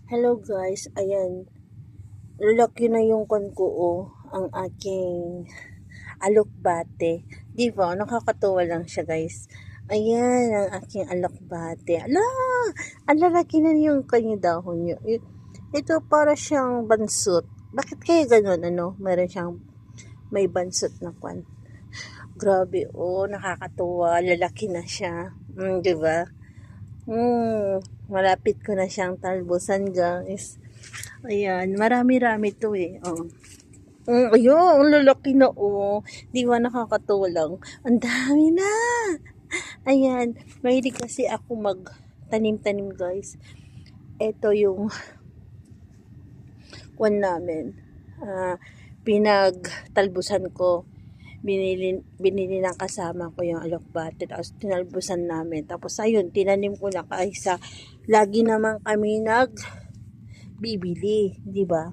Hello guys, ayan. Laki na yung kon ko, oh, ang aking alokbate. Di ba? Nakakatuwa lang siya guys. Ayan, ang aking alokbate. Ala! Ang lalaki na yung kanyang dahon niya. Ito para siyang bansot. Bakit kaya ganun, ano? Meron siyang may bansot na kwan. Grabe, oh, nakakatuwa. Lalaki na siya. Di ba? Malapit ko na siyang talbusan guys. Ayan, marami-rami to eh. Oh. Ayun, ang lalaki na oh. Di ba nakakatuwa lang? Ang dami na. Ayan, mahilig kasi ako mag-tanim-tanim guys. Ito yung kwan namin. Pinagtalbusan ko. Binili ng kasama ko yung alokbate. Tapos tinalbusan namin. Tapos ayun, tinanim ko na kaysa lagi naman kami bibili, di ba?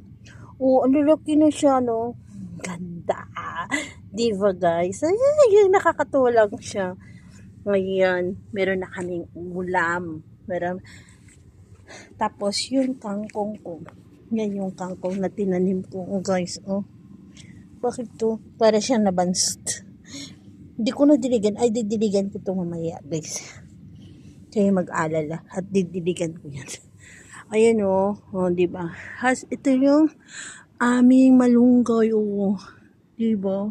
Oh, ang lalaki na siya, no? Ganda. Di ba, guys? Ay, nakakatuwa lang siya. Ngayon, meron na kaming ulam. Tapos, yung kangkong ko. Yan yung kangkong na tinanim ko, guys. Oh. Bakit to? Para siya nabansot. Hindi ko na diligan. Ay, didiligan ko to mamaya, guys. Kaya mag-alala. At didiligan ko yan. Ayan oh, di ba? Ito yung aming malunggay oh. Di ba?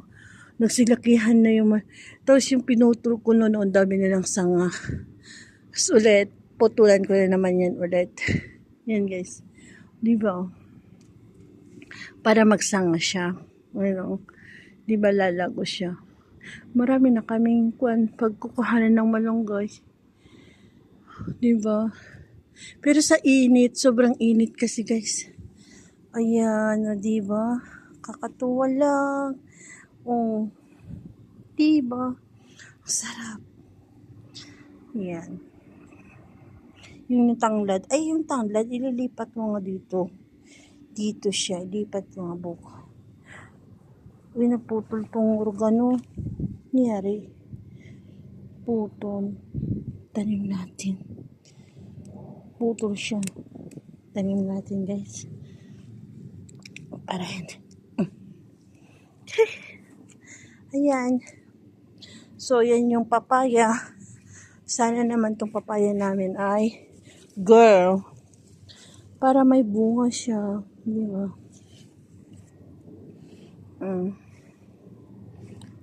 Nagsilakihan na yung tapos yung pinutol ko noon, ang dami na lang sanga. Tapos ulit, putulan ko na naman yan ulit. Yan guys. Di ba? Para magsanga siya. Ano? Di ba lalago siya? Marami na kaming pagkukuhanan ng malunggay. Di ba? Pero sa init, sobrang init kasi guys. Ayan, di ba? Kakatuwa lang. Oh, di ba? Sarap. Ayan. Yung tanglad. Ay, yung tanglad, ililipat mo nga dito. Dito siya, ilipat mo nga buko. Uy, naputol tong organo. Niyari. Putol. Tanim natin. Putol siya. Tanim natin guys. Para yan. Ayan. So, yan yung papaya. Sana naman tong papaya namin ay girl. Para may bunga siya. Di ba?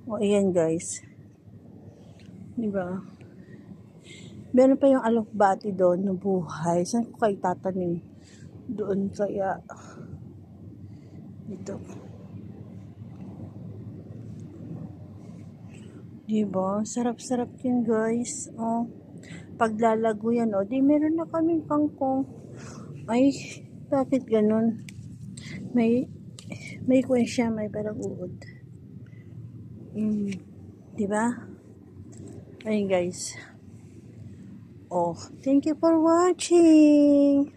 O, ayan guys. Di ba? Meron pa yung alokbati doon na buhay. Saan ko kayo tatanim? Doon kaya. Dito. Diba? Sarap-sarap yun guys. Oh. Paglalago yan. Oh. Di meron na kaming kangkong. Ay, bakit ganun? May kwan siya. May parang uod. Diba? Ayun guys. Oh, thank you for watching.